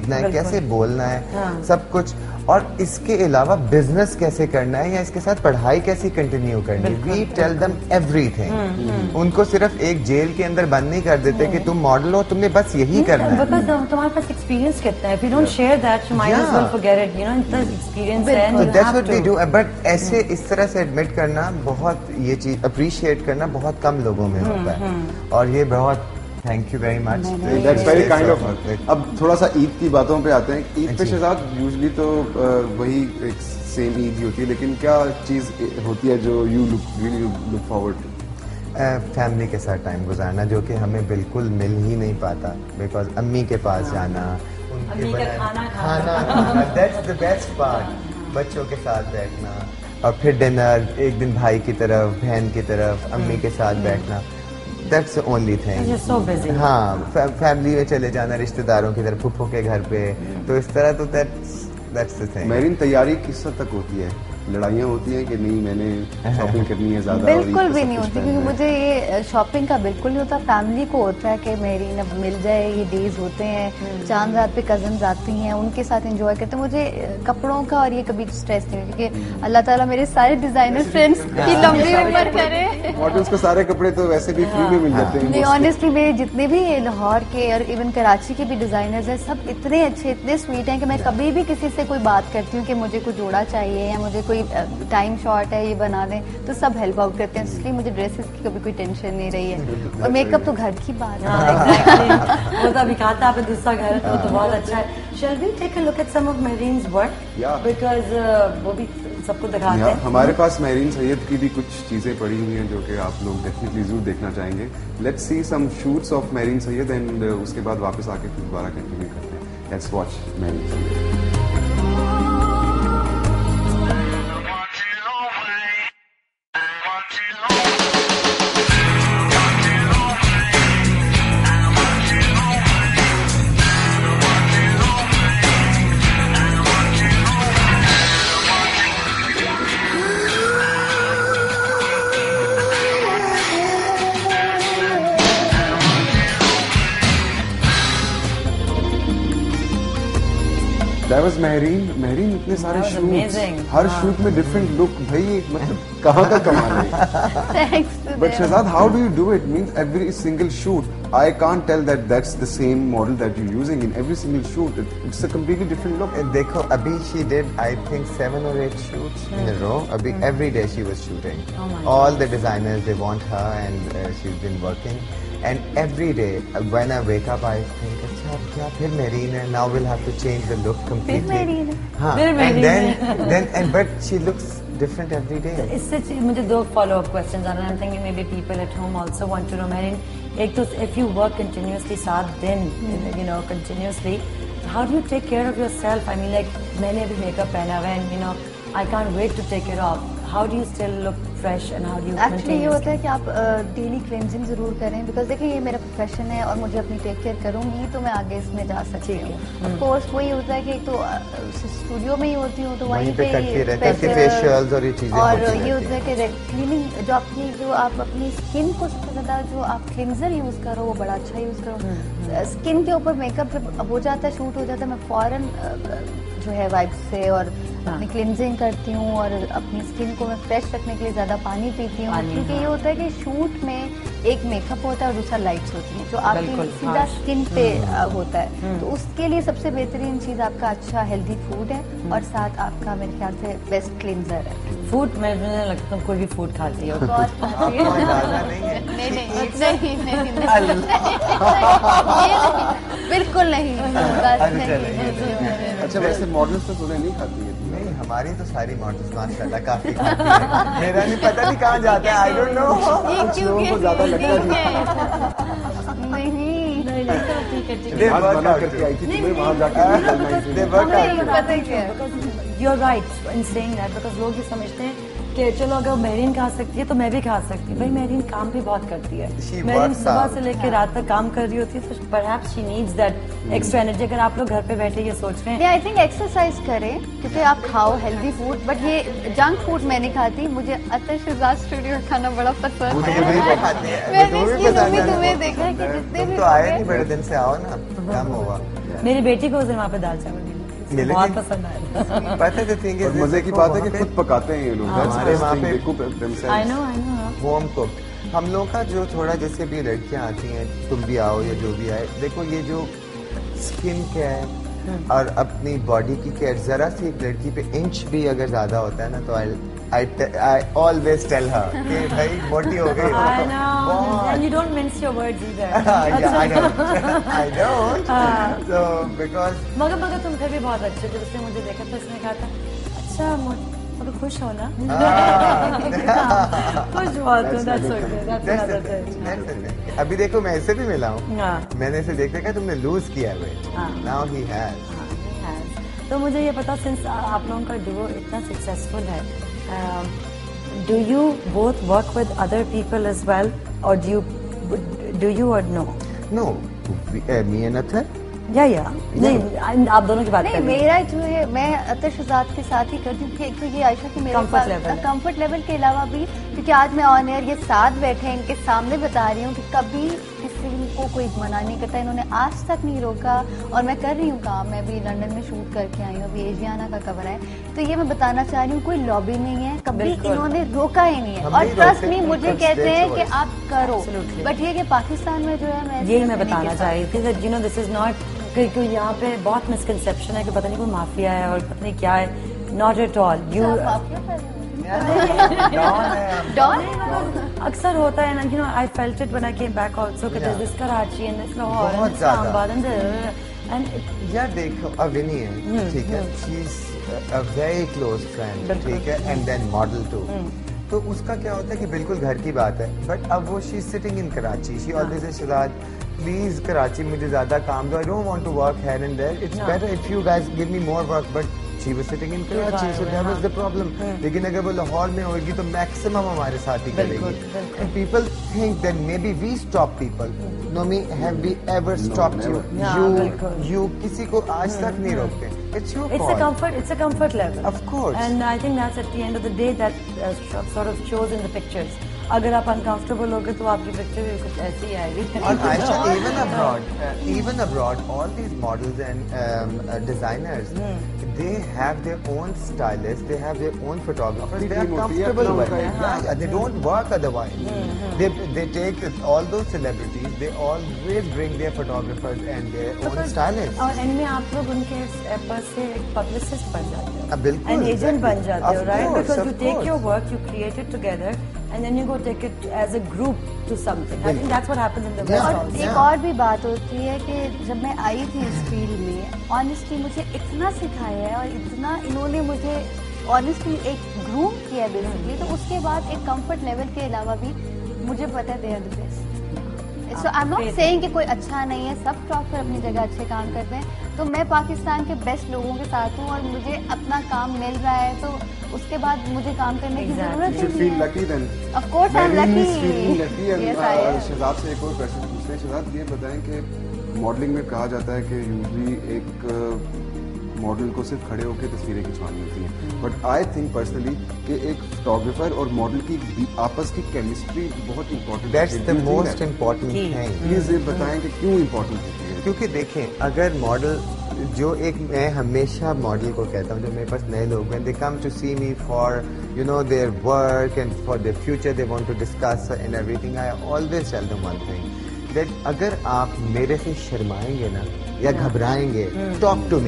खरीदना है, कैसे बोलना है, सब कुछ। और इसके अलावा बिजनेस कैसे करना है या इसके साथ पढ़ाई कैसे कंटिन्यू करनी है। We tell them everything. उनको सिर्फ एक जेल के अंदर बंद नहीं कर देते कि तुम मॉडल हो, तुमने बस यही करना है। तुम्हारे पास एक्सपीरियंस कितना है, if you don't share that you might as well forget it, you know, the experience है। So that's what we do, but ऐसे इस तरह से एडमिट करना बहुत, ये चीज अप्रिशिएट करना बहुत कम लोगों में होता है, और ये बहुत thank you very much. That's very kind of. अब थोड़ा सा ईद की बातों पे आते हैं। ईद पे शहजाद यूजुअली तो वही एक सेम ईद ही होती है, लेकिन क्या चीज होती है जो you look forward to? Family के साथ टाइम गुजारना, जो कि हमें बिल्कुल मिल ही नहीं पाता, बिकॉज अम्मी के पास जाना, उनके खाना, दैट्स द बेस्ट पार्ट। बच्चों के साथ बैठना, और फिर डिनर, एक दिन भाई की तरफ, बहन की तरफ, अम्मी के साथ बैठना, that's the only thing. so busy. हाँ, फैमिली में चले जाना, रिश्तेदारों की तरफ, फुफ्फो के घर पे, तो इस तरह तो दैट्स द थिंग। मेरी तैयारी किस हद तक होती है? लड़ाइयाँ होती हैं कि नहीं मैंने शॉपिंग करनी है ज्यादा? बिल्कुल भी नहीं होती, क्योंकि मुझे ये शॉपिंग का बिल्कुल नहीं होता। फैमिली को होता है कि मेरी न मिल जाए, ये डेज होते हैं, चांद रात पे कजन्स आती हैं, उनके साथ एंजॉय करते हैं। मुझे कपड़ों का और ये कभी स्ट्रेस नहीं है, क्योंकि अल्लाह ताला मेरे सारे डिजाइनर फ्रेंड्स की लंबी उम्र करे। मॉडल्स को सारे कपड़े तो वैसे भी फ्री में मिल जाते हैं। नहीं, ऑनेस्टली मेरे जितने भी लाहौर के और इवन कराची के भी डिजाइनर्स हैं, सब इतने अच्छे, इतने स्वीट हैं कि मैं कभी भी किसी से कोई बात करती हूँ कि मुझे कोई जोड़ा चाहिए या मुझे कोई टाइम शॉर्ट है, ये बना दें, तो सब हेल्प आउट करते हैं। इसलिए मुझे ड्रेसेस की कभी कोई टेंशन नहीं रही है। और मेकअप तो घर की बात है। वो तो अभी कहा था आपने दूसरा घर है, तो बहुत अच्छा है। Shall we take a look at some of Mehreen's work? Because वो भी सबको दिखाते हैं। हमारे पास मेहरीन सैयद की भी कुछ चीजें पड़ी हुई हैं जो कि आप लोग डेफिनेटली जरूर देखना चाहेंगे। Let's see some shoots of Mehreen Syed and उसके बाद वापस आके फिर दोबारा कंटिन्यू करते हैं। Let's watch Mehreen Syed. That was Mehreen. Mehreen इतने सारे शूट्स, हर शूट में डिफरेंट लुक, भाई मतलब कहाँ का कमाल है। But Shahzad, how do you do it? Means every single shoot, I can't tell that that's the same model that you're using in every single shoot. It's a completely different look. देखो अभी she did I think 7 or 8 shoots in a row. अभी every day she was shooting. All the designers they want her and she's been working. And every day when I wake up I think अच्छा अब क्या फिर मेहरीन है, now we'll have to change the look completely. फिर मेहरीन है। हाँ, and then but she looks different every day. इससे मुझे दो follow up questions आ रहे हैं। I'm thinking maybe people at home also want to know Mehreen, एक तो if you work continuously 7 दिन, you know, continuously, how do you take care of yourself? I mean like मैंने अभी makeup पहना हुआ है and you know I can't wait to take it off. How do you still look fresh and how do you actually ये होता है कि आप डेली क्लेंजिंग जरूर करें, बिकॉज देखिए ये मेरा प्रोफेशन है और मुझे अपनी टेक केयर करूंगी तो मैं आगे इसमें जा सकती हूँ। ऑफ कोर्स वही होता है कि एक तो स्टूडियो में ही होती हूँ तो वहीं पे फेशियल्स और ये चीजें और ये होता है कि क्लीनिंग जो आप अपनी स्किन को सबसे ज्यादा जो आप क्लिनजर यूज करो वो बड़ा अच्छा यूज करो। स्किन के ऊपर मेकअप जब हो जाता है, शूट हो जाता है, मैं फौरन जो है वाइप्स से और अपनी क्लिनजिंग करती हूँ और अपनी स्किन को मैं फ्रेश रखने के लिए ज्यादा पानी पीती हूँ, क्योंकि ये होता है कि शूट में एक मेकअप होता है और दूसरा लाइट्स होती हैं जो आपकी सीधा स्किन पे होता है। तो उसके लिए सबसे बेहतरीन चीज आपका अच्छा हेल्दी फूड है और साथ आपका मेरे ख्याल से बेस्ट क्लिनजर है। फूड में मुझे लगता है कोई भी फूड खाती है। बिल्कुल नहीं। अच्छा वैसे मॉडल्स तो थोड़े नहीं खाती है? नहीं, हमारी तो सारी मॉडल्स माशाल्लाह काफी खाती है। मेरा नहीं पता नहीं कहाँ जाता है, आई डोंट नो। कुछ लोगों को ज्यादा लगता है नहीं You're right in saying that because लोग ये समझते हैं कि चलो अगर मेहरीन खा सकती है तो मैं भी खा सकती हूँ। भाई मेहरीन काम भी बहुत करती है। मेहरीन सुबह से लेकर रात तक काम कर रही होती है, तो perhaps she needs that extra energy। अगर आप लोग घर पे बैठे ये सोच रहे हैं, आई थिंक एक्सरसाइज करें क्योंकि आप खाओ हेल्दी फूड, बट ये जंक फूड मैं नहीं खाती। मुझे अतर शहजाद स्टूडियो खाना बड़ा पसंद है। मैंने इसलिए तुम्हें देखा है कि जितने भी तो आए नहीं बड़े दिन से, आओ ना, कम हुआ। मेरी बेटी को उस दिन वहाँ पे दाल चावल मिले, बहुत पसंद आया। पता है थिंग और मजे की बात है कि खुद पकाते हैं ये लोग। हमारे वहाँ पे आई नो होम कुक। हम लोग का जो थोड़ा जैसे भी लड़कियां आती हैं, तुम भी आओ या जो भी आए, देखो ये जो स्किन केयर और अपनी बॉडी की केयर, जरा सी एक लड़की पे इंच भी अगर ज्यादा होता है ना तो I always tell her कि भाई मोटी हो गई। I know. And you don't mince your words either. Yeah, I don't. So because मगर तुम फिर भी बहुत अच्छे। जब उसने मुझे देखा तो उसने कहा था, अच्छा मगर खुश हो ना? खुश बहुत हूँ। That's okay. That's another thing. अभी देखो मैं इससे भी मिला हूँ। मैंने इसे देख देखा तुमने लूज किया है। Now he has. तो मुझे ये पता, सिंस आप लोगों का डुओ इतना सक्सेसफुल है, do you both work with other people as well, or do you or no? No, me and Athar. या नहीं, आप दोनों की बात नहीं, कर रही हैं। मेरा जो है मैं अतर शहजाद के साथ ही करती हूँ, क्योंकि ये आयशा की मेरे कंफर्ट लेवल के अलावा भी, क्योंकि आज मैं ऑन एयर ये साथ बैठे हैं इनके सामने बता रही हूँ कि कभी किसी को कोई मना नहीं करता, इन्होंने आज तक नहीं रोका। और मैं कर रही हूँ काम, मैं भी लंदन में शूट करके आई हूँ, अभी एशियाना का कवर है, तो ये मैं बताना चाह रही हूँ कोई लॉबी नहीं है, कभी इन्होंने रोका ही नहीं है। और ट्रस्ट नहीं, मुझे कहते हैं कि आप करो, बट ये कि पाकिस्तान में जो है मैं यही मैं बताना चाह रही थी, you know this is not, क्योंकि यहाँ पे बहुत मिसकंसेप्शन है कि पता नहीं कोई माफिया है और पता नहीं क्या है। Not at all. You don't अक्सर होता है ना, you know I felt it when I came back also कि this Karachi and this Lahore and Islamabad and यार देखो अविनी है, ठीक है, she is a very close friend, ठीक है, एंड देन मॉडल टू। तो उसका क्या होता है कि बिल्कुल घर की बात है, बट अब वो she is sitting in Karachi, she always से शहजाद प्लीज कराची मुझे ज्यादा काम दो, I don't want to work here and there, it's better if you guys give me more work, but she was sitting in Karachi, so that was the problem. लेकिन अगर वो लाहौर में होगी तो मैक्सिमम हमारे साथ ही करेगी। And people think that maybe we stop people, no me have we ever stopped you किसी को आज तक नहीं रोकते। It's your fault. It's a comfort level. Of course. And I think that's at the end of the day that sort of shows in the pictures. अगर आप uncomfortable होगे तो आपकी पिक्चर भी कुछ ऐसी ही आएगी। And Aisha, even abroad, all these models and designers, they have their own stylists, they have their own photographers. They are comfortable with it. Yeah, they don't work otherwise. They take all those celebrities. They always bring their photographers and their own stylists. और इनमें आप लोग उनके पास से एक publicist बन जाते हो, बिल्कुल, एन एजेंट बन जाते हो, right? Because you take course. Your work, you create it together and then you go take it as a group to something. I think that's what happens in the West also. एक और भी बात होती है कि जब मैं आई थी इस फील्ड में, ऑनेस्टली मुझे इतना सिखाया है और इतना इन्होंने मुझे ऑनेस्टली एक ग्रूम किया है बेसिकली, तो उसके बाद एक कंफर्ट लेवल के अलावा भी मुझे पता है they are the best. So I am not saying कि कोई अच्छा नहीं है, सब प्रॉपर अपनी जगह अच्छे काम करते हैं, तो मैं पाकिस्तान के बेस्ट लोगों के साथ हूँ और मुझे अपना काम मिल रहा है, तो उसके बाद मॉडलिंग में करने की जरूरत नहीं है। Of course I am lucky. Shahzad से एक और क्वेश्चन पूछते हैं। शहजाद ये बताएं कि मॉडलिंग में कहा जाता है कि यूजली एक मॉडल को सिर्फ खड़े होकर तस्वीरें खिंचवानी होती हैं, बट आई थिंक पर्सनली कि एक फोटोग्राफर और मॉडल की आपस की केमिस्ट्री बहुत इंपॉर्टेंट है। That's the most important thing. Please ये बताएं कि क्यों इम्पोर्टेंट होती है। क्योंकि देखें, अगर मॉडल जो एक, मैं हमेशा मॉडल को कहता हूँ, जो मेरे पास नए लोग हैं, they come to see me for you know their work and for their future, they want to discuss and everything. I always tell them one thing, that अगर आप मेरे से शर्माएंगे ना या घबराएंगे, टॉक टू मी।